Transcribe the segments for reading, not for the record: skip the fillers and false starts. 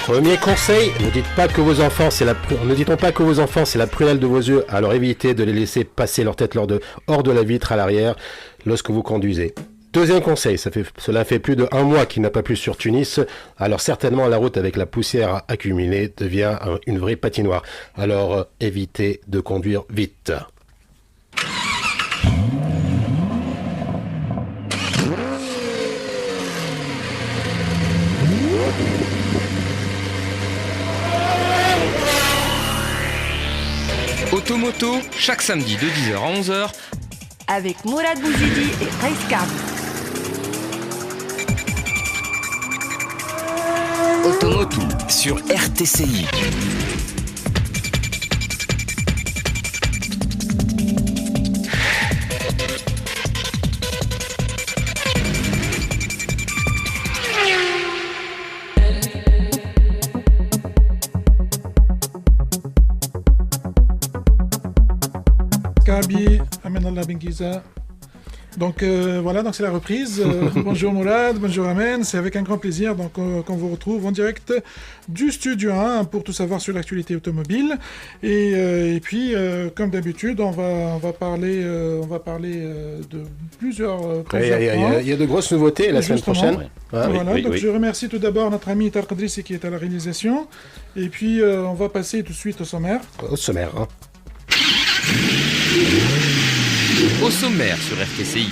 Premier conseil, ne dites pas que vos enfants, ne dit-on pas que vos enfants c'est la prunelle de vos yeux, alors évitez de les laisser passer leur tête hors de la vitre à l'arrière lorsque vous conduisez. Deuxième conseil, cela fait plus de 1 mois qu'il n'a pas plu sur Tunis, alors certainement la route avec la poussière accumulée devient une vraie patinoire. Alors évitez de conduire vite. Automoto, chaque samedi de 10h à 11h, avec Mourad Bouzidi et Reis Kab. Automoto sur RTCI. Kabi, Amenallah Benguiza. Donc voilà, donc c'est la reprise. Bonjour Mourad, bonjour Amen. C'est avec un grand plaisir qu'on vous retrouve en direct du studio 1 pour tout savoir sur l'actualité automobile. Et puis, comme d'habitude, on va parler de plusieurs points. Il y a de grosses nouveautés la semaine prochaine. Ouais. Voilà, donc je remercie tout d'abord notre ami Tarek Adrissi qui est à la réalisation. Et puis, on va passer tout de suite au sommaire. Au sommaire, hein. Au sommaire sur RTCI.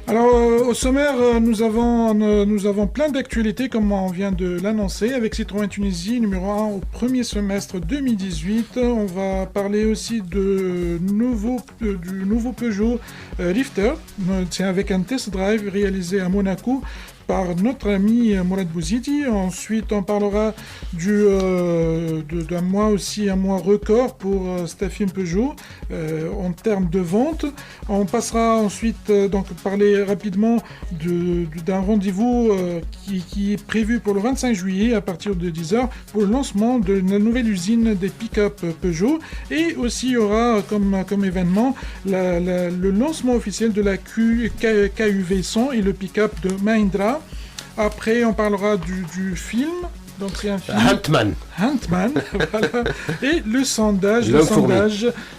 Alors, au sommaire, nous avons plein d'actualités, comme on vient de l'annoncer, avec Citroën Tunisie, numéro 1 au premier semestre 2018. On va parler aussi du nouveau Peugeot Lifter. C'est avec un test drive réalisé à Monaco par notre ami Mourad Bouzidi. Ensuite, on parlera d'un mois aussi, un mois record pour Stafim Peugeot en termes de vente. On passera ensuite parler rapidement d'un rendez-vous qui est prévu pour le 25 juillet à partir de 10h pour le lancement de la nouvelle usine des pick-up Peugeot. Et aussi, il y aura comme événement le lancement officiel de la KUV 100 et le pick-up de Mahindra. Après, on parlera du film. Donc c'est un film. Huntman, voilà. Et le sondage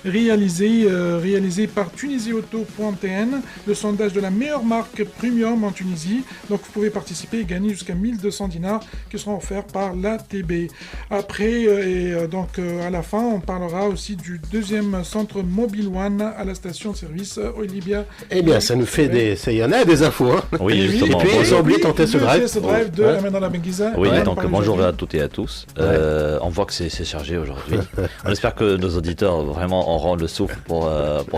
réalisé par Tunisie-Auto.tn, le sondage de la meilleure marque premium en Tunisie. Donc vous pouvez participer et gagner jusqu'à 1200 dinars qui seront offerts par l'ATB. Après, à la fin, on parlera aussi du deuxième centre Mobile One à la station-service Olivia. Eh bien, ça nous fait il y en a des infos. Hein. Oui, justement. Et puis, ils ont oublié ton test drive. Le test drive de Amenallah Benguiza. Oui, donc bonjour à toutes et à tous. On voit que c'est chargé aujourd'hui. On espère que nos auditeurs vraiment auront le souffle pour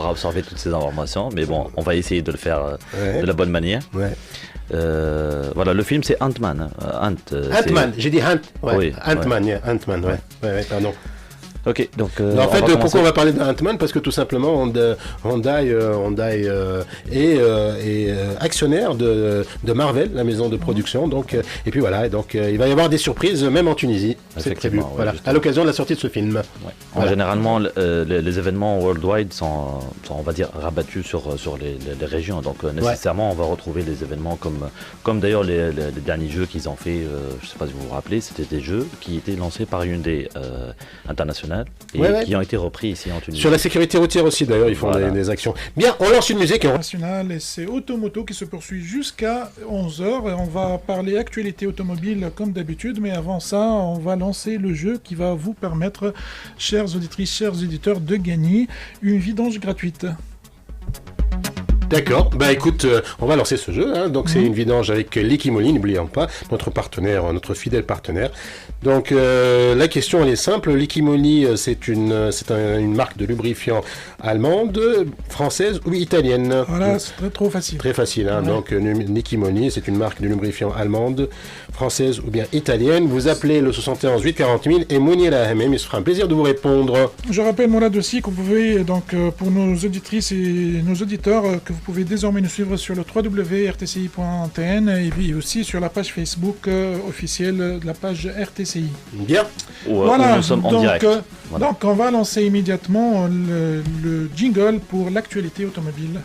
absorber toutes ces informations. Mais bon, on va essayer de le faire de la bonne manière. Ouais. Voilà, le film c'est Ant-Man. Ant-Man, j'ai dit Hunt. Ouais. Oui, Ant-Man, ouais. Ant-Man, ouais, pardon. Ok, donc. En fait, pourquoi on va parler de Ant-Man? Parce que tout simplement, Hyundai est actionnaire de Marvel, la maison de production. Donc, et puis voilà, donc il va y avoir des surprises, même en Tunisie. C'est prévu. Ouais, voilà, à l'occasion de la sortie de ce film. Ouais. Voilà. Généralement, les événements worldwide sont, on va dire, rabattus sur les régions. Donc, nécessairement, on va retrouver des événements comme d'ailleurs les derniers jeux qu'ils ont fait. Je ne sais pas si vous vous rappelez, c'était des jeux qui étaient lancés par Hyundai International. Et qui ont été repris ici en Tunisie. Sur la sécurité routière aussi, d'ailleurs, ils font des actions. Bien, on lance une musique. Nationale, et c'est Automoto qui se poursuit jusqu'à 11h. Et on va parler actualité automobile comme d'habitude, mais avant ça, on va lancer le jeu qui va vous permettre, chères auditrices, chers auditeurs, de gagner une vidange gratuite. D'accord, bah écoute, on va lancer ce jeu, hein. Donc c'est une vidange avec Liquimoli, n'oublions pas, notre partenaire, notre fidèle partenaire. Donc la question elle est simple, Liquimoli c'est une marque de lubrifiant allemande, française ou italienne. Voilà, c'est trop facile. Très facile, hein. Donc Liquimoli c'est une marque de lubrifiant allemande, française ou bien italienne. Vous appelez le 71 8 40 000 et Mounier la HMM, il se fera un plaisir de vous répondre. Je rappelle moi là aussi que vous pouvez, donc pour nos auditrices et nos auditeurs, que vous pouvez désormais nous suivre sur le www.rtci.tn et puis aussi sur la page Facebook officielle de la page RTCI. Bien. Voilà, nous sommes en direct. Donc on va lancer immédiatement le jingle pour l'actualité automobile.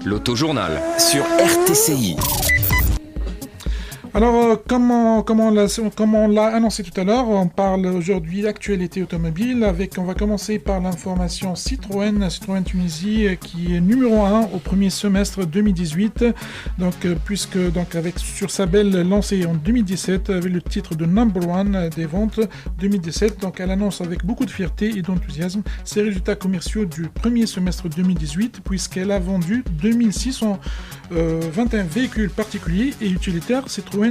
L'Autojournal sur RTCI. Alors, comme on l'a annoncé tout à l'heure, on parle aujourd'hui d'actualité automobile. On va commencer par l'information Citroën Tunisie, qui est numéro 1 au premier semestre 2018. Donc, sur sa belle lancée en 2017, avec le titre de number 1 des ventes 2017. Donc, elle annonce avec beaucoup de fierté et d'enthousiasme ses résultats commerciaux du premier semestre 2018, puisqu'elle a vendu 2621 véhicules particuliers et utilitaires. Citroën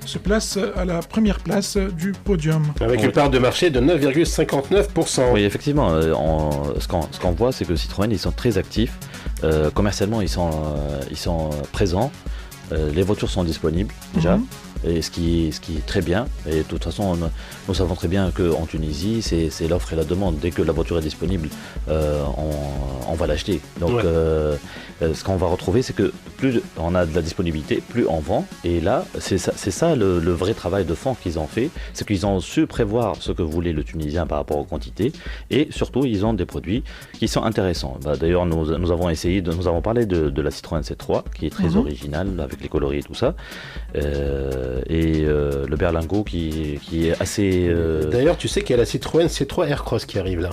se place à la première place du podium. Avec une part de marché de 9,59%. Oui, effectivement. Ce qu'on voit, c'est que Citroën, ils sont très actifs. Commercialement, ils sont présents. Les voitures sont disponibles déjà. Et ce qui est très bien. Et de toute façon, nous savons très bien qu'en Tunisie, c'est l'offre et la demande. Dès que la voiture est disponible, on va l'acheter. Donc, ce qu'on va retrouver, c'est que plus on a de la disponibilité, plus on vend. Et là, c'est ça le vrai travail de fond qu'ils ont fait. C'est qu'ils ont su prévoir ce que voulait le Tunisien par rapport aux quantités. Et surtout, ils ont des produits qui sont intéressants. D'ailleurs, nous avons parlé de la Citroën C3, qui est très originale, avec les coloris et tout ça. Le berlingot qui est assez... D'ailleurs, tu sais qu'il y a la Citroën C3 Aircross qui arrive là,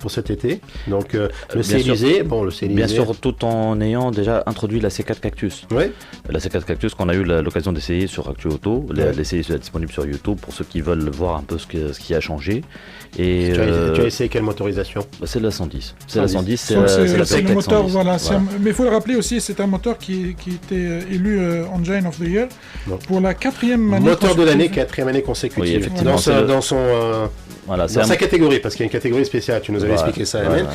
pour cet été. Donc, le CLISé, bien sûr, tout en ayant déjà introduit la C4 Cactus. Oui. La C4 Cactus qu'on a eu l'occasion d'essayer sur Actu Auto. L'essayer est disponible sur YouTube pour ceux qui veulent voir un peu ce qui a changé. Et, tu as essayé quelle motorisation? C'est la 110. C'est la 110, c'est le moteur, voilà. Mais il faut le rappeler aussi, c'est un moteur qui était élu Engine of the Year pour la 4e année. Moteur de l'année, 4e année consécutive. Oui, effectivement. Dans sa catégorie, parce qu'il y a une catégorie spéciale. Tu nous avais expliqué ça, Amel.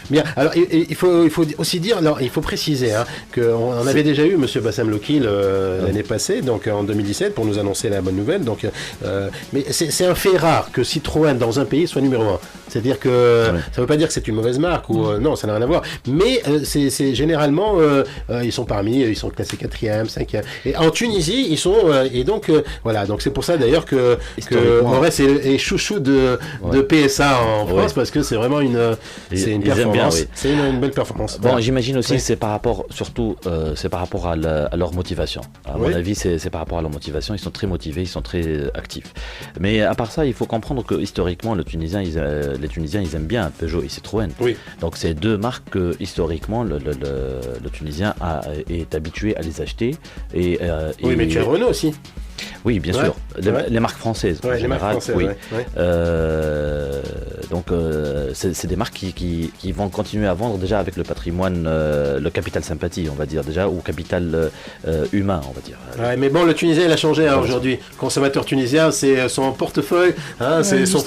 Bien, alors il faut aussi dire, il faut préciser qu'on avait déjà eu M. Bassem Lokil l'année passée, donc en 2017, pour nous annoncer la bonne nouvelle. Donc, mais c'est un fait rare que Citroën dans un pays soit numéro 1. C'est-à-dire que ça ne veut pas dire que c'est une mauvaise marque, ou non, ça n'a rien à voir. Mais c'est généralement, ils sont classés 4e, 5e. Et en Tunisie, ils sont, et donc, voilà, donc c'est pour ça d'ailleurs que Aurès est chouchou de PSA en France, parce que c'est vraiment une performance. C'est une belle performance. Bon, j'imagine aussi que c'est par rapport, surtout, à leur motivation. À mon avis, c'est par rapport à leur motivation. Ils sont très motivés, ils sont très actifs. Mais à part ça, il faut comprendre que historiquement, les Tunisiens, ils aiment bien Peugeot et Citroën. Oui. Donc, c'est deux marques que historiquement, le Tunisien est habitué à les acheter. Mais tu as Renault aussi. Oui, bien sûr. Les marques françaises, en général. Donc, c'est des marques qui vont continuer à vendre déjà avec le patrimoine, le capital sympathie, on va dire déjà, ou capital humain, on va dire. Ouais, mais bon, le Tunisien, il a changé aujourd'hui. Consommateur tunisien, c'est son portefeuille, c'est son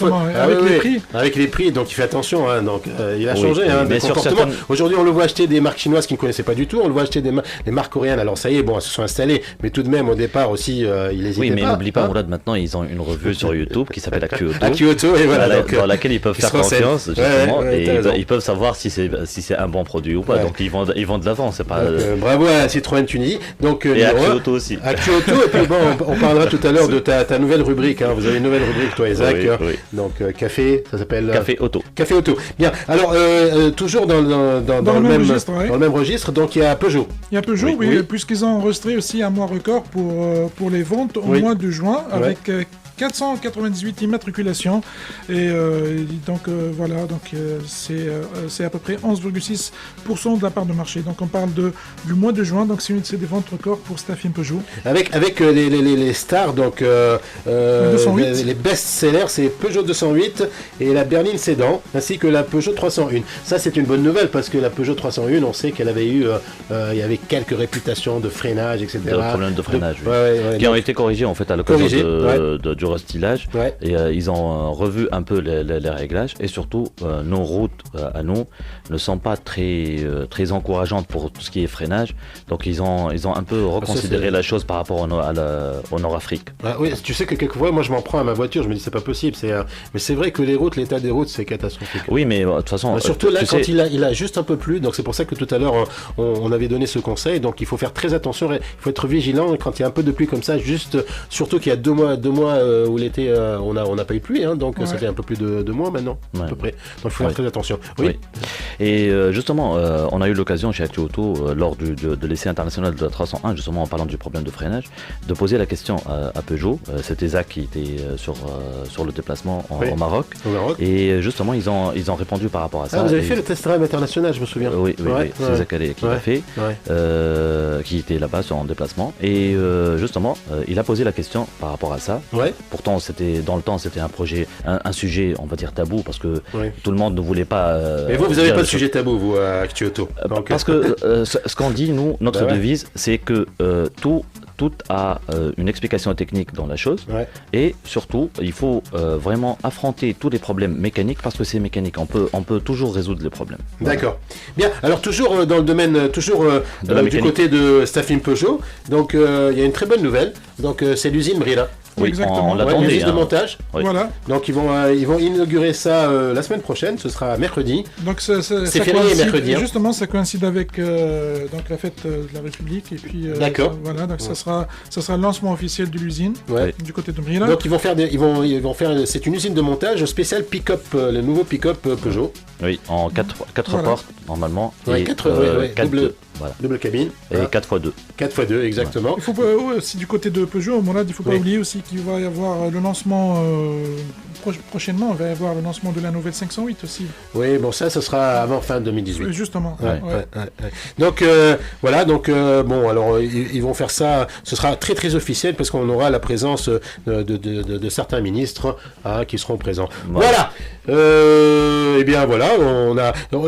avec les prix. Donc, il fait attention. Donc, il a changé des comportements. Aujourd'hui, on le voit acheter des marques chinoises qu'il ne connaissait pas du tout. On le voit acheter des marques coréennes. Alors, ça y est, elles se sont installées. Mais tout de même, au départ aussi, il hésitait pas. Oui, mais n'oublie pas, Mourad, maintenant, ils ont une revue sur YouTube qui s'appelle Actu Auto. Actu Auto, et voilà. Dans laquelle ils peuvent faire confiance, justement, et ils peuvent savoir si c'est un bon produit ou pas. Donc, ils vendent de l'avant. C'est pas. Bravo à Citroën Tunisie. Donc, et Actu Auto aussi. Actu Auto, et puis bon, on parlera tout à l'heure de ta nouvelle rubrique. Vous avez une nouvelle rubrique, toi, Isaac. Oui. Donc, café, ça s'appelle. Café Auto. Café Auto. Bien. Alors, toujours dans le même registre, donc il y a Peugeot. Il y a Peugeot, oui. Puisqu'ils ont enregistré aussi un mois record pour les ventes au mois de juin, avec 498 immatriculations. Et c'est à peu près 11,6% de la part de marché. Donc on parle du mois de juin, donc c'est des ventes records pour Stafim Peugeot. Avec les stars, donc les best-sellers, c'est Peugeot 208 et la berline Sédan, ainsi que la Peugeot 301. Ça, c'est une bonne nouvelle, parce que la Peugeot 301, on sait qu'elle avait eu, il y avait quelques réputations de freinage, etc. De problèmes de freinage, qui ont été corrigés en fait à l'occasion du restylage. Et ils ont revu un peu les réglages, et surtout nos routes à nous ne sont pas très encourageantes pour tout ce qui est freinage. Donc ils ont un peu reconsidéré la chose par rapport au Nord-Afrique. Oui, tu sais que quelquefois, moi je m'en prends à ma voiture, je me dis c'est pas possible. Mais c'est vrai que l'état des routes, c'est catastrophique. Oui, mais de toute façon. Surtout là, quand il a juste un peu plu, donc c'est pour ça que tout à l'heure on avait donné ce conseil. Donc il faut faire très attention, il faut être vigilant quand il y a un peu de pluie comme ça, juste surtout qu'il y a deux mois où l'été, on n'a pas eu de pluie, hein, donc ça fait un peu plus de 2 mois maintenant, à peu près. Donc il faut faire très attention. Oui. Et justement, on a eu l'occasion chez Actu Auto, lors de l'essai international de la 301, justement en parlant du problème de freinage, de poser la question à Peugeot. C'était Zach qui était sur le déplacement au Maroc. Et justement, ils ont répondu par rapport à ça. Vous avez fait le test drive international, je me souviens. Oui, c'est Zach Allais qui l'a fait, qui était là-bas en déplacement. Et justement, il a posé la question par rapport à ça. Pourtant, dans le temps, c'était un projet, un sujet, on va dire tabou, parce que tout le monde ne voulait pas. Mais vous n'avez pas de sujet tabou, vous, à Actu Auto. Parce que ce qu'on dit, nous, notre devise, c'est que tout a une explication technique dans la chose, et surtout il faut vraiment affronter tous les problèmes mécaniques, parce que c'est mécanique, on peut toujours résoudre les problèmes. D'accord. Bien, alors toujours dans le domaine du côté de Staffing Peugeot, donc il y a une très bonne nouvelle, donc c'est l'usine Brilla. Oui, exactement. On l'attendait. L'usine de montage. Voilà. Donc ils vont inaugurer ça la semaine prochaine, ce sera mercredi. Donc c'est férié mercredi. Justement, ça coïncide avec donc la fête de la République, et puis d'accord. Voilà, donc ça sera le lancement officiel de l'usine du côté de Brilla. Donc ils vont faire c'est une usine de montage spéciale pick-up, le nouveau pick-up Peugeot. Oui, en 4 portes normalement. Ouais, et 4 voilà. Double cabine. Et 4x2. 4x2, exactement. Il faut pas, aussi du côté de Peugeot, il ne faut pas oublier aussi qu'il va y avoir le lancement, prochainement, il va y avoir le lancement de la nouvelle 508 aussi. Oui, bon ça sera avant fin 2018. Justement. Donc voilà, donc bon, alors ils vont faire ça, ce sera très très officiel, parce qu'on aura la présence de certains ministres qui seront présents. Voilà. Et bien voilà,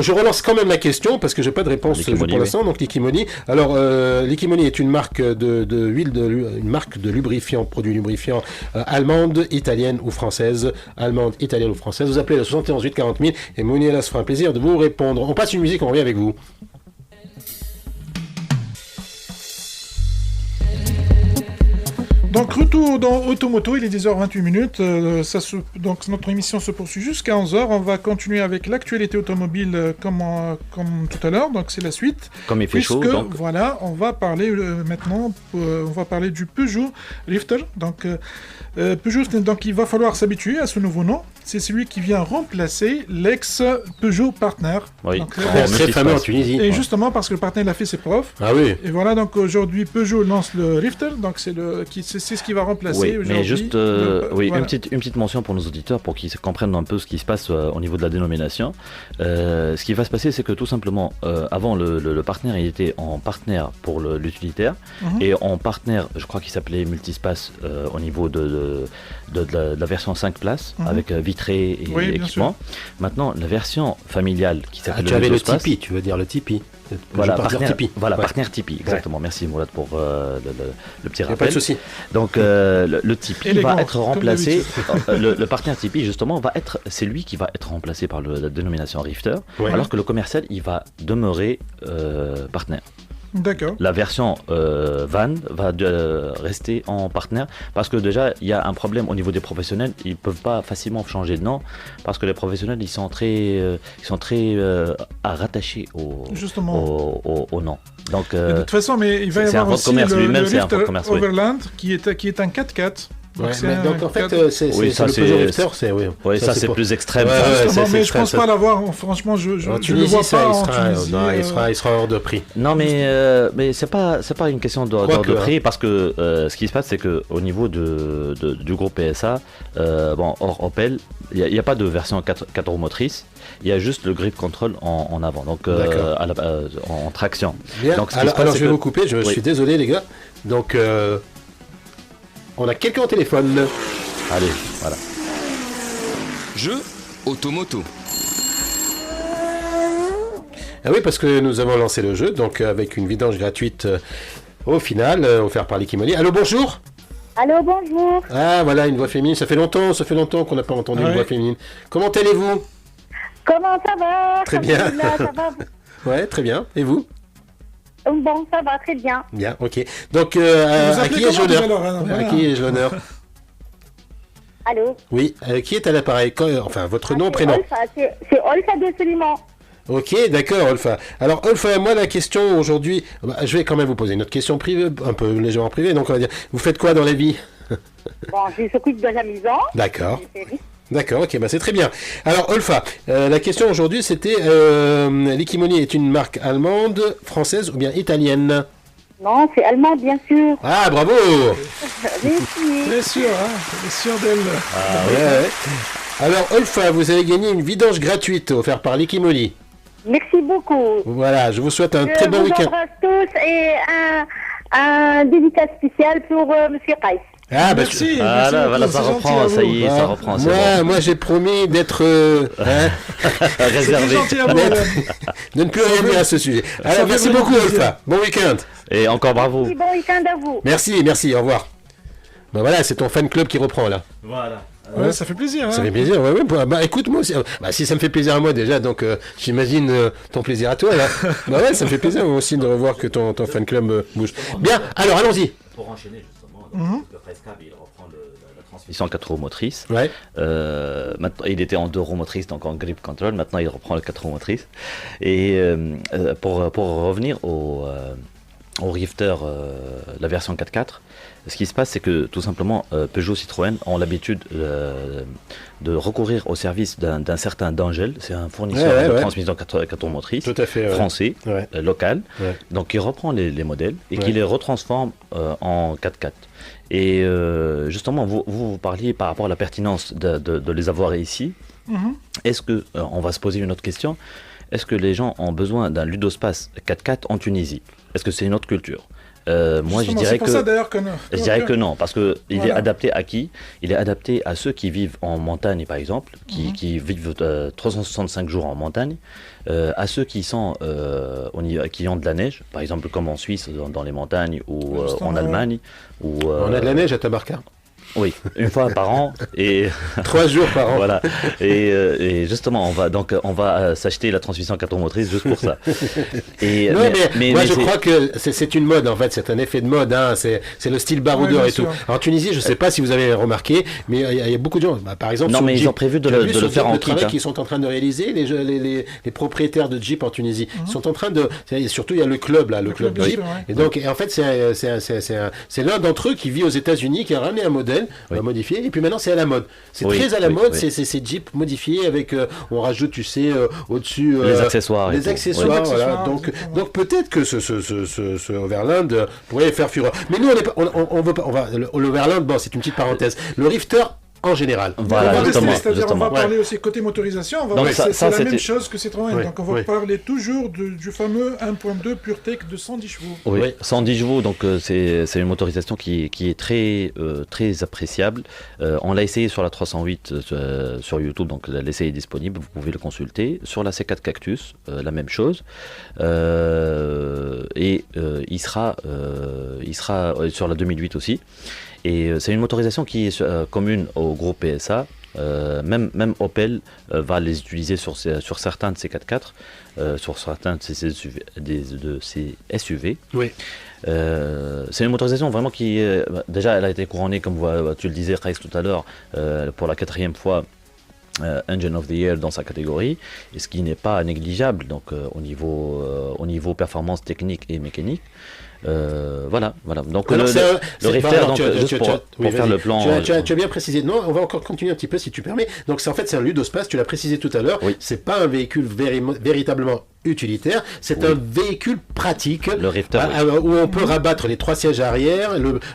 je relance quand même la question, parce que j'ai pas de réponse pour l'instant. Donc Liquimoni. Alors Liquimoni est une marque une marque de lubrifiant, produits lubrifiants allemande, italienne ou française. Vous appelez le 71 8 40 000 et Mouniela se fera un plaisir de vous répondre. On passe une musique, on revient avec vous. Donc retour dans Automoto, il est 10h28. Donc notre émission se poursuit jusqu'à 11h. On va continuer avec l'actualité automobile comme tout à l'heure. Donc c'est la suite. Comme il fait chaud. Donc. Voilà, on va parler maintenant. On va parler du Peugeot Rifter. Donc Peugeot, donc il va falloir s'habituer à ce nouveau nom. C'est celui qui vient remplacer l'ex Peugeot Partner. Oui. Donc, très fameux en Tunisie. Et justement parce que le Partner a fait ses preuves. Ah oui. Et voilà, donc aujourd'hui Peugeot lance le Rifter. Donc c'est ce qui va remplacer aujourd'hui. Mais juste voilà. une petite mention pour nos auditeurs, pour qu'ils comprennent un peu ce qui se passe au niveau de la dénomination. Ce qui va se passer, c'est que tout simplement, avant le Partner, il était en partenaire pour l'utilitaire, et en partenaire, je crois qu'il s'appelait Multispace au niveau de la version 5 places, avec vitré et équipement. Maintenant, la version familiale qui s'appelle tu avais le Tipeee, tu veux dire le Tipeee. Voilà, partenaire Tipeee, exactement. Merci Mourad pour le petit rappel. Pas de souci. Donc le Tipeee va être remplacé. Le partenaire Tipeee justement c'est lui qui va être remplacé par la dénomination Rifter, alors que le commercial il va demeurer partenaire. D'accord. La version van va rester en partenaire, parce que déjà il y a un problème au niveau des professionnels, ils peuvent pas facilement changer de nom, parce que les professionnels ils sont très rattachés au nom. Donc de toute façon, mais il va y avoir aussi le Rifter Overland qui est un 4x4. Donc en fait, c'est le Peugeot Rifter, c'est plus extrême. Mais je pense pas l'avoir. Franchement, je le vois pas en Tunisie. Il sera hors de prix. Non, mais c'est pas une question d'ordre de prix, parce que ce qui se passe, c'est que au niveau du groupe PSA, hors Opel, il n'y a pas de version 4 roues motrices. Il y a juste le grip control en avant, donc en traction. Bien. Donc, alors je vais vous couper. Je suis désolé, les gars. Donc on a quelqu'un au téléphone. Allez, voilà. Jeu Automoto. Ah oui, parce que nous avons lancé le jeu, donc avec une vidange gratuite au final, offert par Liquimoni. Allô, bonjour. Allô, bonjour. Ah, voilà, une voix féminine. Ça fait longtemps qu'on n'a pas entendu une voix féminine. Comment allez-vous? Comment ça va? Très bien. Ça va. Ouais, très bien. Et vous? Bon, ça va, très bien. Bien, ok. Donc, à qui ai-je l'honneur? À qui ai-je l'honneur? Allô? Oui, qui est à l'appareil? Enfin, votre nom, prénom? C'est Olfa de Soliman. Ok, d'accord, Olfa. Alors, Olfa, moi, la question aujourd'hui, je vais quand même vous poser une autre question privée, un peu légèrement privée. Donc, on va dire, vous faites quoi dans la vie? Bon, je s'occupe de la maison. D'accord. Des séries. D'accord, ok, bah c'est très bien. Alors, Olfa, la question aujourd'hui, c'était l'Ikimoni est une marque allemande, française ou bien italienne? Non, c'est allemand, bien sûr. Ah, bravo! Merci. Bien sûr, hein, bien sûr d'elle. Ouais, ouais. Alors, Olfa, vous avez gagné une vidange gratuite offerte par l'Ikimoni. Merci beaucoup. Voilà, je vous souhaite un Je très bon vous week-end. embrasse tous et un dédicace spécial pour Monsieur Kais. Ah, bah, Merci. Voilà, merci voilà, beaucoup, ça c'est reprend, gentil à ça vous. y est, ça reprend, c'est moi, j'ai promis d'être C'est réservé. gentil à vous, Net. madame. de ne plus rien dire à ce sujet. Alors, fait merci vraiment beaucoup, plaisir. Olfa. Bon week-end. Et encore bravo. Merci, bon week-end à vous. Merci, merci, au revoir. Ben voilà, c'est ton fan club qui reprend là. Voilà. Ouais, ça fait plaisir. Hein. Ça fait plaisir, ouais, ouais. Bah écoute, moi aussi. Bah si ça me fait plaisir à moi déjà, donc j'imagine ton plaisir à toi là. Bah ouais, ça me fait plaisir moi aussi de revoir que ton fan club bouge. Bien, alors allons-y. Pour enchaîner justement, le Rescab, il reprend la transmission 4 roues motrices. Ouais. Maintenant, il était en 2 roues motrices, donc en grip control. Maintenant, il reprend le 4 roues motrices. Et pour revenir au Rifter, la version 4x4, ce qui se passe, c'est que tout simplement, Peugeot Citroën ont l'habitude de recourir au service d'un certain Dangel. C'est un fournisseur de transmission 4 roues motrices, Tout à fait, ouais. français, Ouais. local. Ouais. Donc, il reprend les modèles et Ouais. qui les retransforme en 4x4. Et justement, vous parliez par rapport à la pertinence de les avoir ici. Mhm. Est-ce que, on va se poser une autre question, est-ce que les gens ont besoin d'un ludospace 4x4 en Tunisie? Est-ce que c'est une autre culture? Moi, je Justement, dirais c'est pour ça, d'ailleurs, je dirais que non, parce que il est Voilà. adapté à qui? Il est adapté à ceux qui vivent en montagne, par exemple, qui vivent 365 jours en montagne, à ceux qui sont qui ont de la neige, par exemple comme en Suisse, dans les montagnes, ou Justement, en Allemagne, ou On a de la neige à Tabarka. oui, une fois par an et 3 jours par an. voilà. Et justement, on va s'acheter la transmission 4 roues motrices juste pour ça. Et Non, mais moi je c'est- crois que c'est une mode en fait, c'est un effet de mode, hein. C'est le style baroudeur Ouais, et bien tout. sûr. En Tunisie, je sais pas si vous avez remarqué, mais il y a beaucoup de gens, bah, par exemple, Non, sur mais ils Jeep, ont prévu de tu as le vu de sur le faire Jeep, en le kit, travail hein. qu'ils sont en train de réaliser, les propriétaires de Jeep en Tunisie. Ils sont en train de, surtout il y a le club là, le club club Jeep. Jeep, ouais. Et donc, en fait, c'est l'un d'entre eux qui vit aux États-Unis, qui a ramené un modèle modifié, et puis maintenant c'est à la mode. C'est Oui, très à la oui, mode, oui. c'est Jeep modifié avec, on rajoute, tu sais, au-dessus Les accessoires et les tout. accessoires, Oui. voilà. Accessoires, Donc exactement. peut-être que ce Overland pourrait faire fureur. Mais nous, on veut pas, l'Overland, bon, c'est une petite parenthèse. Le Rifter en général. Voilà, on va rester, justement, c'est-à-dire on justement. va parler aussi côté motorisation, on va Donc voir, ça, c'est la c'était- même chose que Citroën, Oui, donc on va oui. parler toujours du fameux 1.2 PureTech de 110 chevaux. Oui, Oui. 110 chevaux, donc c'est une motorisation qui est très appréciable. On l'a essayé sur la 308 sur YouTube, donc l'essai est disponible, vous pouvez le consulter. Sur la C4 Cactus, la même chose. Il sera sur la 2008 aussi. Et c'est une motorisation qui est commune au groupe PSA. Même Opel va les utiliser sur certains de ces 4x4, sur certains de ces SUV. Oui. C'est une motorisation vraiment qui déjà elle a été couronnée, comme tu le disais Rex tout à l'heure, pour la 4e fois Engine of the Year dans sa catégorie, et ce qui n'est pas négligeable donc au niveau performance technique et mécanique. Voilà. Donc Alors, le Rifter, donc, juste pour faire le plan. Tu as bien précisé. Non, on va encore continuer un petit peu si tu permets. Donc c'est un ludospace, tu l'as précisé tout à l'heure. Oui. C'est pas un véhicule véritablement utilitaire, c'est un véhicule pratique. Le Rifter, où on peut rabattre les 3 sièges arrière,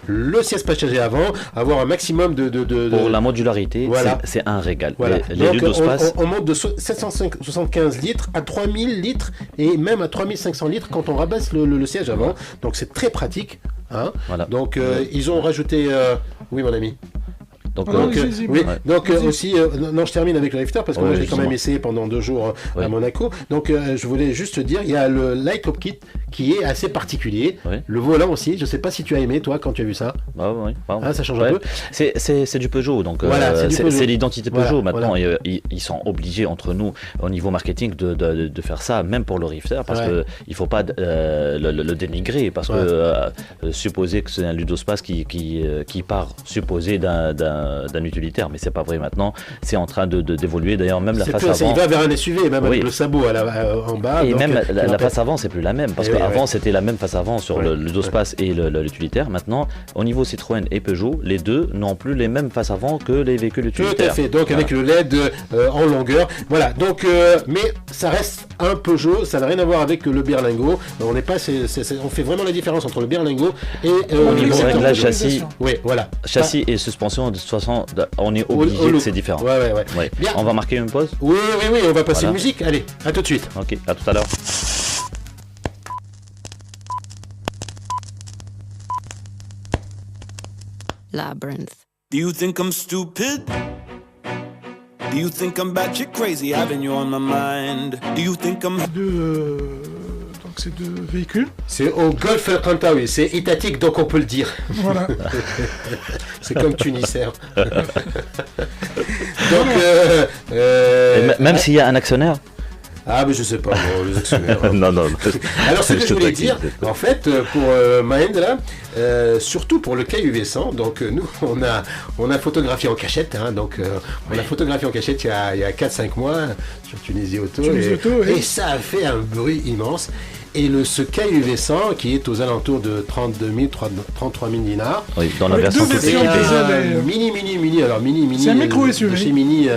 le siège passager avant, avoir un maximum de pour la modularité, Voilà. c'est un régal. Voilà. Les Donc ludospaces, on monte de 775 litres à 3000 litres et même à 3500 litres quand on rabaisse le siège avant. Donc c'est très pratique. Hein. voilà. Donc ils ont rajouté... Oui mon ami. Donc, Non, Donc, allez-y, oui, ouais. donc Vas-y. aussi, non, je termine avec le Rifter parce que Oui, moi j'ai quand justement. même essayé pendant 2 jours à Oui. Monaco. Donc je voulais juste dire, il y a le Light Up Kit qui est assez particulier. Oui. Le volant aussi, je sais pas si tu as aimé toi quand tu as vu ça. Ah, ça change un peu. C'est du Peugeot, donc Voilà, c'est du Peugeot. c'est l'identité Voilà, Peugeot. Maintenant, voilà. ils sont obligés entre nous, au niveau marketing, de faire ça, même pour le Rifter, parce Ouais. que il faut pas le dénigrer, parce Ouais. que supposer que c'est un ludospace qui part supposé d'un d'un utilitaire, mais c'est pas vrai maintenant. C'est en train d'évoluer. D'ailleurs, même la face Il avant. va vers un SUV, même avec le sabot en bas. Et donc, même la face avant, c'est plus la même, parce qu'avant c'était la même face avant sur le Dospace et l'utilitaire. Maintenant, au niveau Citroën et Peugeot, les deux n'ont plus les mêmes faces avant que les véhicules utilitaires. Tout à fait. Donc avec le LED en longueur, voilà. Donc, mais ça reste un Peugeot. Ça n'a rien à voir avec le Berlingo. On n'est pas, on fait vraiment la différence entre le Berlingo et au niveau réglage châssis. Oui, voilà. Châssis et suspension, de toute façon, on est obligé que c'est différent. Ouais. Bien. On va marquer une pause. Oui, on va passer une musique. Allez, à tout de suite. Ok, à tout à l'heure. Labyrinth. Do you think I'm stupid? Do you think I'm batshit crazy having you on my mind? Do you think I'm... Donc c'est deux véhicules. C'est au Golf El Kantaoui, c'est étatique donc on peut le dire. Voilà. C'est comme Tunisair. Donc, même s'il y a un actionnaire. Ah, mais je sais pas, les actionnaires. non. Alors, ce que je voulais dire, en fait, pour Mahindra, surtout pour le KUV100, donc nous, on a photographié en cachette, donc on a photographié en cachette il y a 4-5 mois sur Tunisie Auto, et ça a fait un bruit immense. Et ce KUV100 qui est aux alentours de 32 000, 33 000 dinars. Oui, dans la version c'est mini. Alors mini. C'est un micro SUV. Chez mini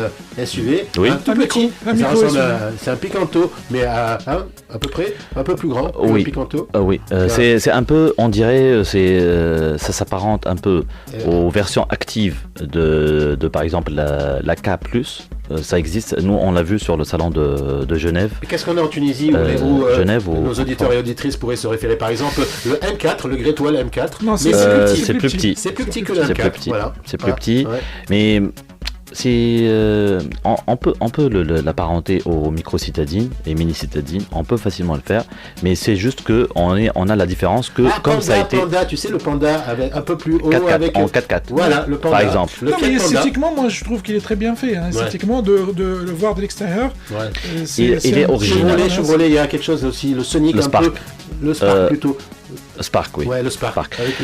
SUV. Oui. Un tout petit. Micro SUV. C'est un Picanto, mais à peu près un peu plus grand. Oui. Un Picanto. Oui. C'est un peu, on dirait, ça s'apparente un peu aux versions actives de par exemple la K+. Ça existe. Nous, on l'a vu sur le salon de Genève. Et qu'est-ce qu'on a en Tunisie où Genève, nos auditeurs et auditrices pourraient se référer? Par exemple, le M4, le Great Wall M4. Non, c'est plus petit. C'est plus petit que le M4. Voilà. C'est plus petit. Mais on peut l'apparenter au micro citadine et mini citadine. On peut facilement le faire. Mais c'est juste que on a la différence que comme Panda, ça a été. Panda, tu sais le Panda avec un peu plus haut 4x4, avec en 4x4. Voilà le Panda. Par exemple. Non, mais esthétiquement, moi je trouve qu'il est très bien fait. Esthétiquement, de le voir de l'extérieur. Il est original. Chevrolet, il y a quelque chose aussi. Le Sonic, le Spark. Le Spark plutôt. Spark, oui. Ouais, le Spark. Avec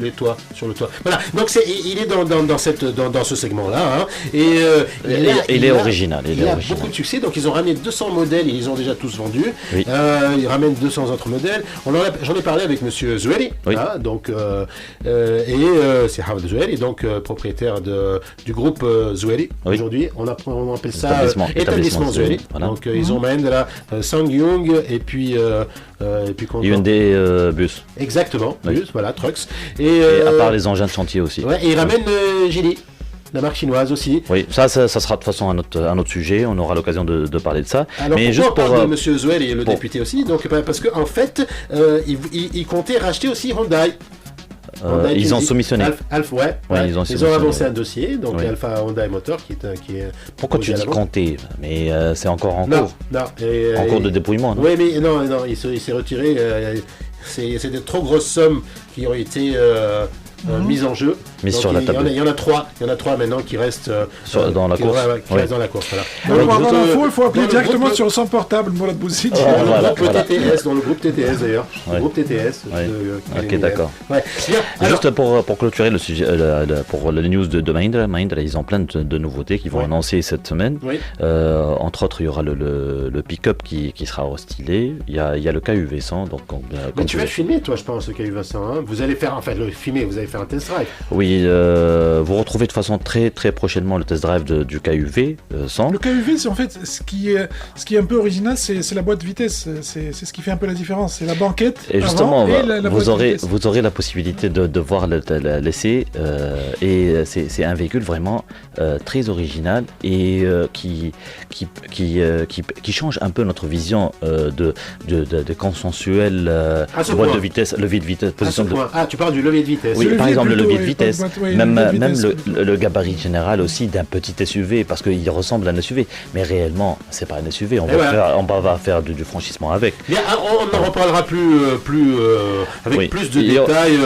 les toits, sur le toit. Voilà, donc il est dans ce segment-là. Et il est original. Il a beaucoup de succès, donc ils ont ramené 200 modèles, ils les ont déjà tous vendus. Oui. Ils ramènent 200 autres modèles. J'en ai parlé avec monsieur Zoueli, oui. Donc, c'est Hawad Zoueli, donc propriétaire du groupe Zoueli. Oui. Aujourd'hui, on appelle ça établissement Zoueli. Voilà. Donc ils ont Mahindra, Sangyong et puis Hyundai Bus. Exactement, oui. Bus, voilà, Trucks. Et à part les engins de chantier aussi. Ouais, et ils ramènent Geely, la marque chinoise aussi. Oui, ça sera de toute façon un autre sujet, on aura l'occasion de parler de ça. Alors mais juste on parle de monsieur Zouel et le député aussi, donc parce qu'en fait, ils comptaient racheter aussi Hyundai. Ils ont soumissionné. Ils ont avancé un dossier, donc Alpha Hyundai Motor qui est. Pourquoi tu dis compter? Mais c'est encore en cours. En cours de dépouillement. Oui, mais non, il s'est retiré. C'est des trop grosses sommes qui ont été mises en jeu. Mais sur la table. Il y en a trois maintenant qui restent dans la course. Restent dans la course. Voilà. Pour avoir l'info, il faut appeler directement sur son portable, Mourad Bouzidi. Dans le groupe TTS d'ailleurs. Le groupe TTS. Ok, d'accord. Juste pour clôturer le sujet, pour les news de Mahindra, ils ont plein de nouveautés qui vont annoncer cette semaine. Entre autres, il y aura le pick-up qui sera stylé. Il y a le KUV100. Mais tu vas le filmer, toi, je pense, le KUV100. Vous allez faire, le filmer, vous allez faire un test drive. Oui, vous retrouvez de façon très très prochainement le test drive du KUV 100. Le KUV, c'est en fait ce qui est un peu original, c'est la boîte de vitesse. C'est ce qui fait un peu la différence. C'est la banquette. Et justement, vous aurez la possibilité de voir l'essai. Et c'est un véhicule vraiment très original et qui change un peu notre vision de consensuel boîte de vitesse, levier de vitesse, position de. Ah, tu parles du levier de vitesse. Oui, par exemple, le levier de vitesse, même le gabarit général aussi d'un petit SUV, parce qu'il ressemble à un SUV, mais réellement, c'est pas un SUV. On va faire du franchissement avec. Bien, on en reparlera avec plus de détails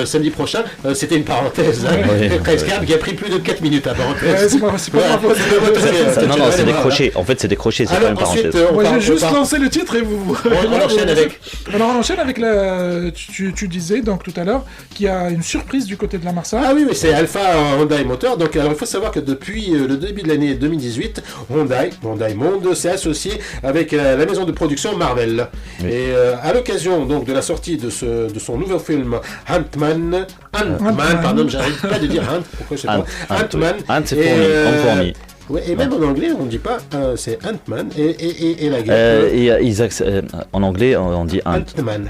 samedi prochain. C'était une parenthèse. Presque qui a pris plus de 4 minutes à parenthèse. Non, c'est des crochets. En fait, c'est des crochets, c'est pas une parenthèse. Moi, j'ai juste lancé le titre et vous. On enchaîne avec. Alors, on enchaîne avec tu disais donc tout à l'heure qu'il y a une surprise du côté de la Marsa. Ah oui, mais c'est Alpha Hyundai Motor. Donc, alors, il faut savoir que depuis le début de l'année 2018, Hyundai Monde s'est associé avec la maison de production Marvel. Oui. Et à l'occasion donc de la sortie de son nouveau film Ant-Man, pardon, j'arrive pas de dire Ant, pourquoi je sais pas. Ant-Man. Ant, c'est fourmi, comme fourmi. Ouais, et même en anglais, on ne dit pas c'est Ant-Man et la guerre. En anglais, on dit Ant. Ant-Man.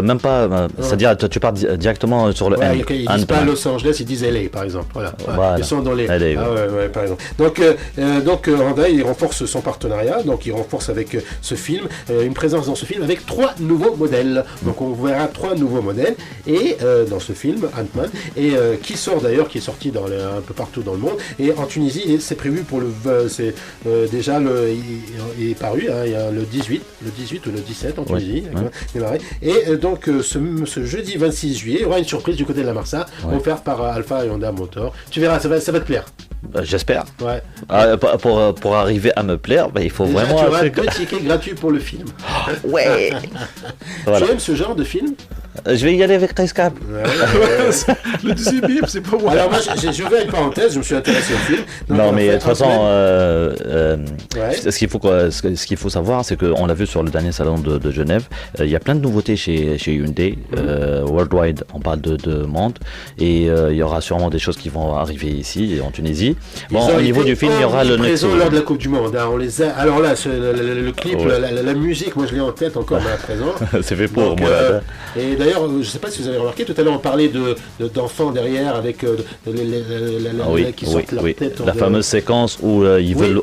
Même pas. C'est-à-dire, tu pars directement sur le ouais, N. Ils disent pas Los Angeles, ils disent LA, par exemple. Voilà. Ils sont dans les. LA, ouais, par exemple. Donc Hyundai, il renforce son partenariat. Donc, il renforce avec ce film une présence dans ce film avec 3 nouveaux modèles. Donc, on verra 3 nouveaux modèles et dans ce film Ant-Man et qui est sorti un peu partout dans le monde et en Tunisie, c'est prévu pour c'est déjà il est paru il y a le 18 ou le 17 en Tunisie et donc ce jeudi 26 juillet il y aura une surprise du côté de la Marsa offerte par Alpha Hyundai Motor. Tu verras, ça va te plaire. J'espère. Ouais. Pour arriver à me plaire, il faut déjà, vraiment. Tu auras 2 tickets gratuits pour le film. Ouais. Voilà. Tu aimes ce genre de film? Je vais y aller avec Reiskab. Le deuxième bip, c'est pas moi. Alors moi, je vais une parenthèse, je me suis intéressé au film. Donc, non, mais de toute façon, ce qu'il faut savoir, c'est qu'on l'a vu sur le dernier salon de Genève, il y a plein de nouveautés chez Hyundai. Worldwide, on parle de monde, et il y aura sûrement des choses qui vont arriver ici, en Tunisie. Bon, au niveau du film, il y aura le Nexo. Lors de la Coupe du Monde, on les a. Alors là, le clip, la musique, moi je l'ai en tête encore à présent. C'est fait pour moi. Et d'ailleurs, je ne sais pas si vous avez remarqué, tout à l'heure on parlait d'enfants derrière avec qui sortent leur tête. La fameuse séquence où ils veulent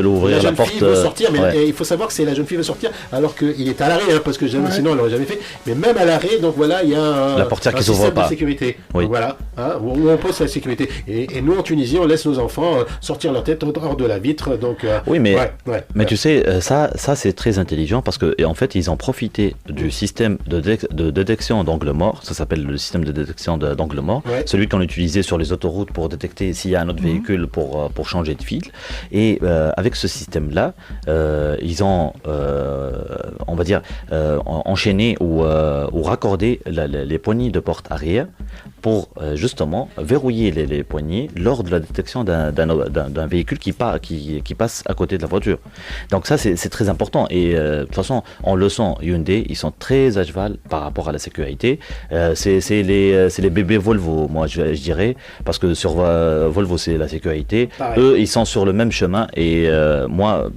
ouvrir la porte. La jeune fille veut sortir, mais il faut savoir que c'est la jeune fille veut sortir alors qu'il est à l'arrêt, parce que sinon elle l'aurait jamais fait. Mais même à l'arrêt, donc voilà, il y a la portière qui s'ouvre pas. De sécurité. Oui. Donc voilà, où on pose la sécurité. Et nous en Tunisie, on laisse nos enfants sortir leur tête hors de la vitre. Donc oui, mais tu sais, ça c'est très intelligent parce que en fait ils ont profité du système de détection d'angle mort. Ça s'appelle le système de détection d'angle mort. Celui qu'on utilisait sur les autoroutes pour détecter s'il y a un autre véhicule pour changer de fil. Et avec ce système-là, ils ont, on va dire, enchaîné ou raccordé les poignées de porte arrière pour justement verrouiller les poignées lors de la détection d'un véhicule qui passe à côté de la voiture. Donc ça, c'est très important. Et de toute façon, on le sent, Hyundai, ils sont très à cheval par rapport à la sécurité. C'est les bébés Volvo, moi je dirais, parce que sur Volvo, c'est la sécurité. Pareil. Eux, ils sont sur le même chemin. Et moi,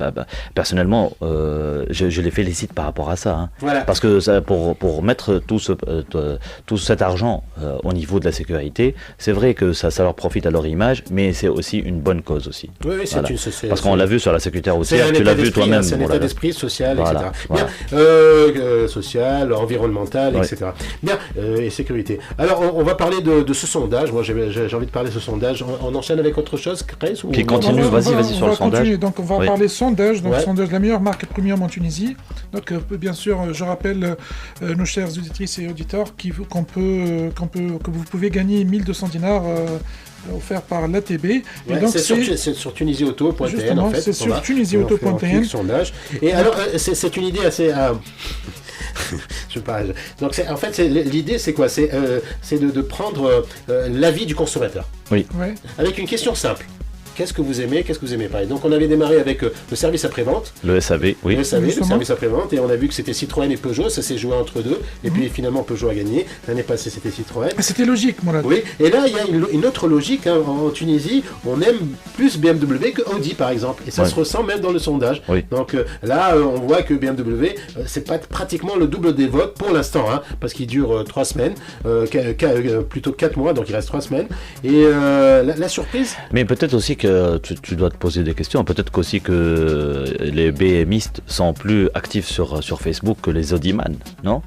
personnellement, je les félicite par rapport à ça. Hein. Voilà. Parce que pour mettre tout cet argent au niveau de la sécurité, c'est vrai que ça leur profite à leur image, mais c'est aussi une bonne cause aussi. Oui, voilà. Parce qu'on l'a vu sur la sécurité routière, tu l'as vu toi-même. C'est un état d'esprit social, etc. Bien, social, environnemental, etc. Bien, et sécurité. Alors, on va parler de ce sondage. Moi, j'ai envie de parler de ce sondage. On enchaîne avec autre chose, Grace, qui continue, vas-y sur le sondage. Donc, on va parler sondage. Donc, sondage de la meilleure marque premium en Tunisie. Donc, bien sûr, je rappelle nos chères auditrices et auditeurs que vous pouvez gagner 1200 dinars offert par l'ATB. C'est sur tunisiauto.tn en fait. C'est sur tunisiauto.tn. Sondage. Et alors, c'est une idée assez... Donc, en fait, l'idée, c'est quoi? C'est de prendre l'avis du consommateur. Oui. Ouais. Avec une question simple. Qu'est-ce que vous aimez pas? Donc on avait démarré avec le service après-vente. Le SAV, oui. Le service après-vente, et on a vu que c'était Citroën et Peugeot, ça s'est joué entre deux, et puis finalement Peugeot a gagné. L'année passée c'était Citroën. C'était logique, mon ami. Oui, et là il y a une autre logique, hein. En Tunisie, on aime plus BMW que Audi par exemple, et ça se ressent même dans le sondage. Oui. Donc là on voit que BMW, c'est pas pratiquement le double des votes pour l'instant, hein, parce qu'il dure 3 semaines, plutôt 4 mois, donc il reste 3 semaines. Et la surprise... Mais peut-être aussi que tu dois te poser des questions. Peut-être qu'aussi que les BMistes sont plus actifs sur Facebook que les Audiman, non?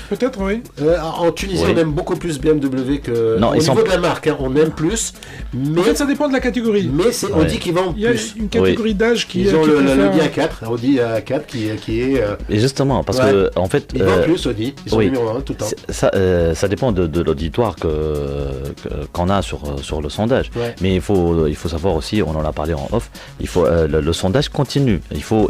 Peut-être, oui. En Tunisie, on aime beaucoup plus BMW que... Non, au niveau de la marque, hein, on aime plus. Mais... En fait, ça dépend de la catégorie. Mais c'est Audi qui vend plus. Il y a une catégorie d'âge qui... Ils ont l'Audi A4, Audi A4 qui est... Et justement, parce que, en fait... Ils vendent plus, Audi. Ils sont numéro 1 tout le temps. Ça dépend de l'auditoire qu'on a sur le sondage. Ouais. Mais il faut savoir aussi, on en a parlé en off, le sondage continue. Il faut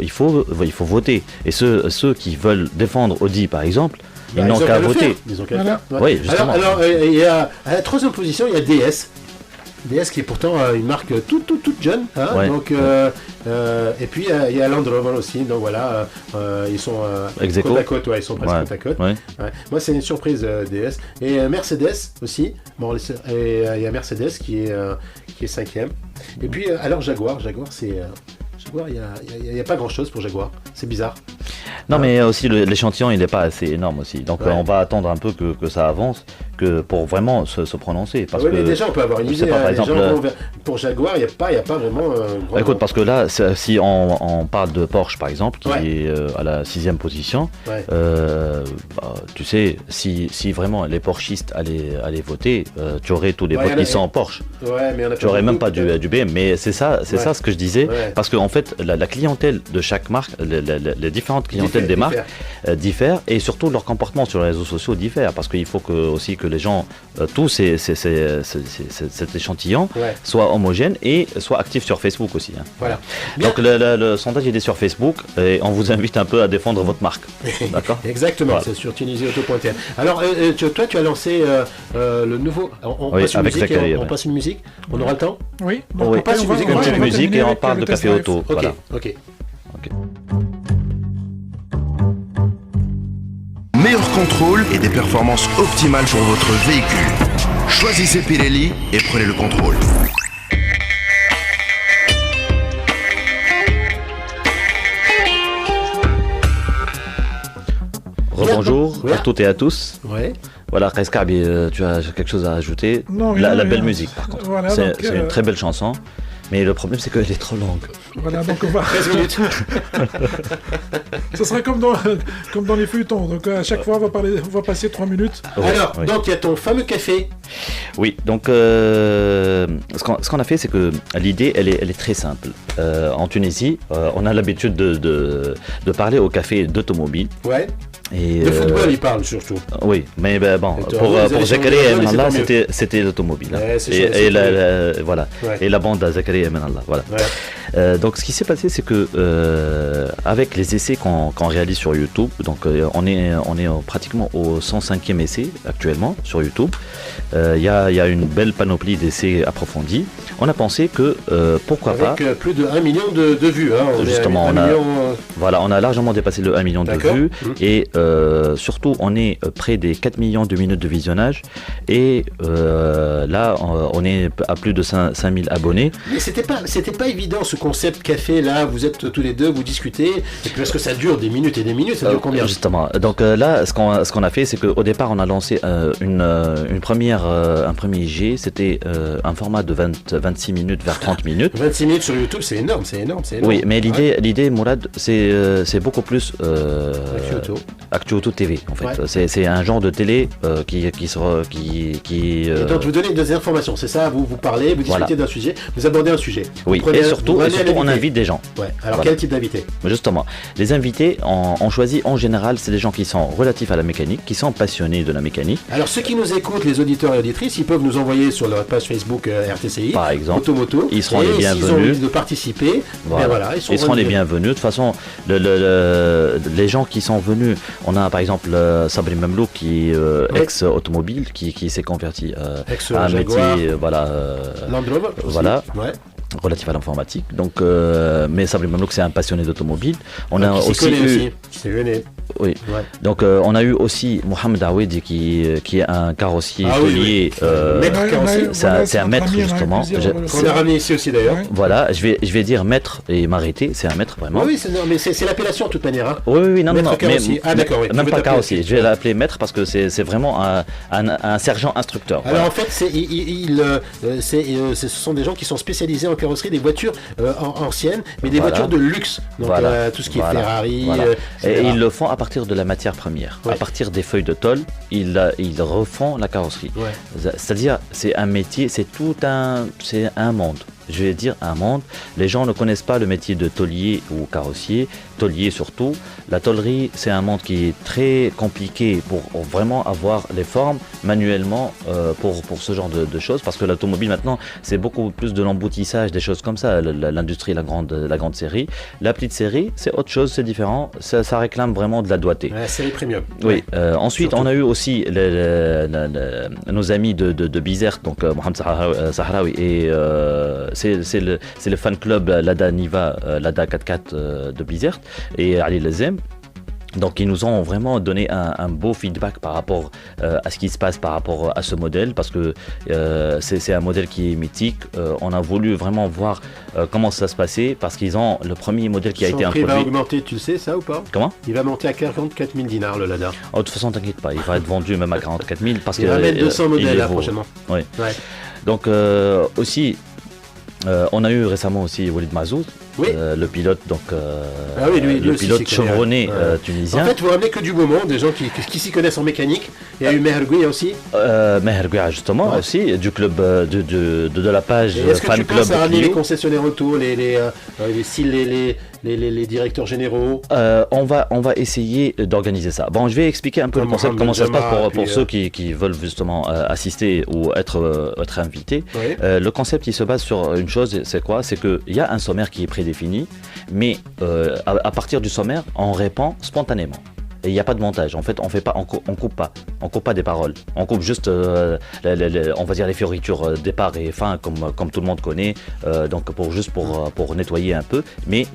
voter. Et ceux qui veulent défendre Audi, par exemple, Ils n'ont qu'à voter. Ils ont qu'à Voilà. le faire. Ouais. Oui, justement. Alors, il y a, à la troisième position, il y a DS. DS qui est pourtant une marque toute jeune. Hein, Ouais. Donc, et puis il y a Land Rover aussi. Donc voilà, ils sont Ex aequo. côte à côte. Ouais, ils sont presque Ouais. côte à côte. Ouais. Ouais. Moi, c'est une surprise DS. Et Mercedes aussi. Bon, et il y a Mercedes qui est cinquième. Et puis alors Jaguar, c'est Jaguar, il y a pas grand chose pour Jaguar. C'est bizarre. Non, mais aussi l'échantillon, il n'est pas assez énorme aussi. Donc Ouais. On va attendre un peu que ça avance pour vraiment se prononcer. Parce Oui, que mais déjà, on peut avoir une je sais idée. pas, par Les gens exemple, vont pour Jaguar, il n'y a pas vraiment. Grand écoute, parce que là, si on parle de Porsche, par exemple, qui Ouais. est à la 6e position, Ouais. tu sais, si vraiment les Porschistes allaient voter, tu aurais tous les Ouais, votes y en a- qui sont en Porsche. Ouais, mais on a Tu n'aurais même beaucoup, pas du BM. Mais c'est ça ce que je disais. Ouais. Parce qu'en fait, la clientèle de chaque marque, les différentes clientèles des marques diffèrent, et surtout leur comportement sur les réseaux sociaux diffère, parce qu'il faut aussi que les gens, tous cet échantillon, Ouais. soit homogène et soit actif sur Facebook aussi. Hein. Voilà. Bien. Donc le sondage il est sur Facebook et on vous invite un peu à défendre votre marque. D'accord. Exactement, Voilà. c'est sur TunisiAuto.tn. Alors, toi, tu as lancé le nouveau. On Oui, passe une avec musique. Zachary, On ouais. passe une musique. On aura le temps. Oui, Oui, on passe une musique, une petite va musique terminer et on avec parle le de test café drive. auto. Ok, Voilà. ok. Meilleur contrôle et des performances optimales pour votre véhicule. Choisissez Pirelli et prenez le contrôle. Rebonjour Ouais. à toutes et à tous. Ouais. Voilà, Qais Kaabi, tu as quelque chose à ajouter? Non, la rien, belle rien. musique par contre. Voilà, c'est donc, c'est une très belle chanson. Mais le problème c'est qu'elle est trop longue. Voilà, donc on va. 13 minutes. Ce sera comme dans les feuilletons. Donc à chaque fois, on va passer 3 minutes. Alors, oui. donc, il y a ton fameux café. Oui, donc ce qu'on a fait, c'est que l'idée, elle est très simple. En Tunisie, on a l'habitude de parler au café d'automobile. Ouais. Et, De football, il parle surtout. Oui, mais bon, Et toi, pour vous, les allez Zachary sur le et football, Emenallah, c'est pas c'était l'automobile. Hein. Ouais, c'est Et, chaud, c'est et pas voilà. Ouais. Et la bande à Zachary et Emenallah. Voilà. Ouais. Donc ce qui s'est passé, c'est que avec les essais qu'on réalise sur YouTube, donc on est pratiquement au 105e essai actuellement sur YouTube. Il y a une belle panoplie d'essais approfondis. On a pensé que pourquoi pas. Avec plus de 1 million de vues. Hein. Justement, on Voilà, on a largement dépassé le 1 million de D'accord. vues et surtout on est près des 4 millions de minutes de visionnage et là on est à plus de 5000 abonnés. Mais c'était pas évident ce concept café là. Vous êtes tous les deux, vous discutez. Et puis parce que ça dure des minutes et des minutes. Ça dure combien? Justement. Donc là, ce qu'on a fait, c'est qu'au départ, on a lancé un premier G. C'était un format de 26 minutes vers 30 minutes. 26 minutes sur YouTube, c'est énorme. Oui, mais l'idée, Mourad, c'est beaucoup plus Actu Auto TV, en fait. Ouais. C'est un genre de télé qui Et donc vous donnez des informations, c'est ça? Vous parlez, vous discutez d'un sujet, vous abordez un sujet. Oui, et surtout, on invite des gens. Ouais. Alors Voilà. quel type d'invité? Justement, les invités, on choisit en général, c'est des gens qui sont relatifs à la mécanique, qui sont passionnés de la mécanique. Alors ceux qui nous écoutent, les auditeurs et auditrices, ils peuvent nous envoyer sur leur page Facebook RTCI, Par exemple, Automoto. ils seront et les s'ils ont bienvenus. envie de participer, Voilà. ben voilà, Ils seront les bienvenus. De toute façon, les gens qui sont venus, on a par exemple Sabri Memlouk qui est ex-automobile, qui s'est converti à un métier, Land Rover aussi. voilà. Ouais. Relatif à l'informatique. Donc, mais Sabri Memlouk, c'est un passionné d'automobile. On a Qui s'y aussi connaît eu, aussi. Qui s'y connaît. oui. Ouais. Donc, on a eu aussi Mohamed Aouedi qui est un carrossier taulier. Maître carrossier. C'est un maître justement. Qu'on a ramené ici aussi d'ailleurs. Ouais. Voilà, je vais dire maître et m'arrêter, c'est un maître vraiment. Oui, mais c'est l'appellation de toute manière. Hein. Oui, non, Maître mais carrossier. Ah, d'accord, oui. Tu même veux pas t'appeler carrossier. aussi. Je vais l'appeler maître parce que c'est vraiment un sergent instructeur. Alors Voilà. en fait, ce sont des gens qui sont spécialisés en carrosserie des voitures anciennes, mais des Voilà. voitures de luxe. Donc Voilà. tout ce qui est Voilà. Ferrari. Voilà. Et etc. ils le font à partir de la matière première. Ouais. À partir des feuilles de tôle, ils refont la carrosserie. Ouais. C'est-à-dire, c'est un métier, c'est un monde. je vais dire un monde. Les gens ne connaissent pas le métier de tôlier ou carrossier, tôlier surtout. La tôlerie, c'est un monde qui est très compliqué pour vraiment avoir les formes manuellement pour ce genre de choses, parce que l'automobile maintenant, c'est beaucoup plus de l'emboutissage, des choses comme ça, l'industrie, la grande série. La petite série, c'est autre chose, c'est différent, ça réclame vraiment de la doigté. La série premium. Oui, ensuite surtout. On a eu aussi nos amis de Bizerte, donc Mohamed Sahraoui, et c'est le fan club Lada Niva, Lada 4x4 de Bizerte, et Ali Lazem. Donc ils nous ont vraiment donné un beau feedback par rapport à ce qui se passe par rapport à ce modèle, parce que c'est un modèle qui est mythique. On a voulu vraiment voir comment ça se passait, parce qu'ils ont le premier modèle qui a été introduit. Son prix va augmenter, tu le sais ça ou pas? Comment? Il va monter à 44 000 dinars le Lada. Oh, de toute façon, t'inquiète pas, il va être vendu même à 44 000 parce il va mettre 200 modèles là prochainement. Oui. Ouais. Donc aussi, on a eu récemment aussi Walid Mazouz. Oui. Le pilote, donc le pilote chevronné ouais. tunisien. En fait, vous ramenez que du beau monde, des gens qui s'y connaissent en mécanique. Il y a eu Mehergoui aussi. Mehergoui justement aussi, du club de la page fan club. Est-ce que tu penses à ramener les concessionnaires auto, les directeurs généraux? On va essayer d'organiser ça. Bon, je vais expliquer un peu le concept, comment ça se passe pour ceux qui veulent justement assister ou être invités. Oui. Le concept, il se base sur une chose, c'est quoi? C'est qu'il y a un sommaire qui est prédéfini, mais à partir du sommaire, on répond spontanément. Et il n'y a pas de montage. En fait, on coupe pas des paroles. On coupe juste, on va dire, les fioritures départ et fin, comme tout le monde connaît. Donc pour nettoyer un peu. Mais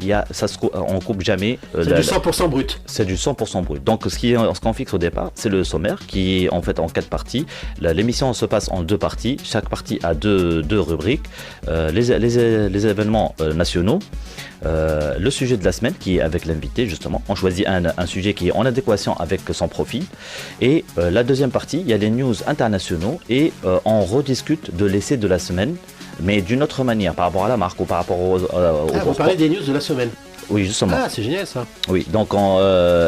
on coupe jamais. C'est du 100% brut. C'est du 100% brut. Donc ce qu'on fixe au départ, c'est le sommaire qui est en fait en 4 parties. L'émission se passe en 2 parties. Chaque partie a deux rubriques. Les événements nationaux. Le sujet de la semaine qui est avec l'invité justement, on choisit un sujet qui est en adéquation avec son profil, et la deuxième partie, il y a les news internationaux et on rediscute de l'essai de la semaine, mais d'une autre manière par rapport à la marque ou par rapport au vous parlez des news de la semaine. Oui, justement. Ah, c'est génial ça. Oui, donc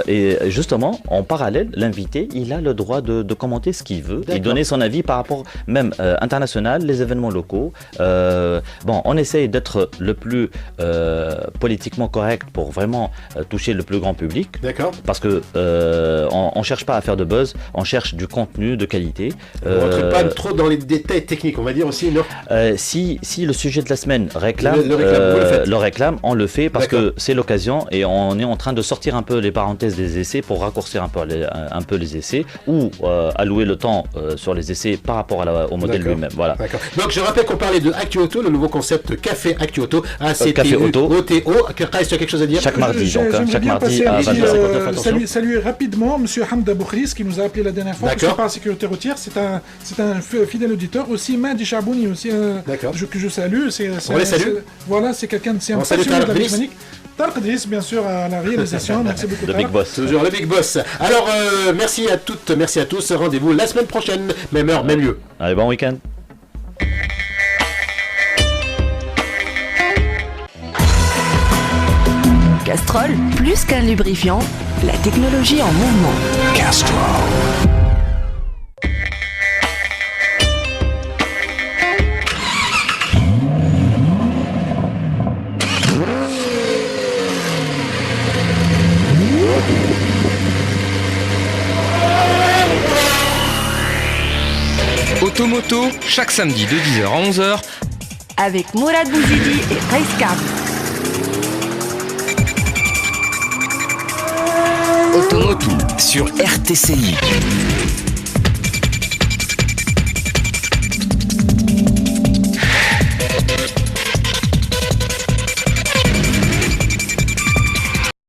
et justement, en parallèle, l'invité, il a le droit de commenter ce qu'il veut et donner son avis par rapport même international, les événements locaux. Bon, on essaye d'être le plus politiquement correct pour vraiment toucher le plus grand public. D'accord. Parce que on cherche pas à faire de buzz, on cherche du contenu de qualité. On ne rentre pas trop dans les détails techniques, on va dire aussi, non? Si le sujet de la semaine réclame, le réclame, on le fait parce que c'est l'occasion et on est en train de sortir un peu les parenthèses des essais pour raccourcir un peu les essais ou allouer le temps sur les essais par rapport au modèle lui-même. Voilà. D'accord. Donc je rappelle qu'on parlait de Actu Auto, le nouveau concept Café Actu Auto, Café Auto. OTO. Kais, tu as quelque chose à dire? Chaque mardi, chaque mardi à 22h. Saluer rapidement Monsieur Hamda Boukhris qui nous a appelé la dernière fois. D'accord. Par la sécurité routière, c'est un fidèle auditeur. Aussi Mahdi Chabouni aussi que je salue. On les salue. Voilà, c'est quelqu'un de passionné de la mécanique. Tarqdis, bien sûr, à la réalisation. Merci beaucoup. Le Big Boss. Toujours le Big Boss. Alors, merci à toutes, merci à tous. Rendez-vous la semaine prochaine, même heure, même lieu. Allez, bon week-end. Castrol, plus qu'un lubrifiant, la technologie en mouvement. Castrol. Automoto, chaque samedi de 10h à 11h. Avec Mourad Bouzidi et Kais Karbi. Automoto sur RTCI.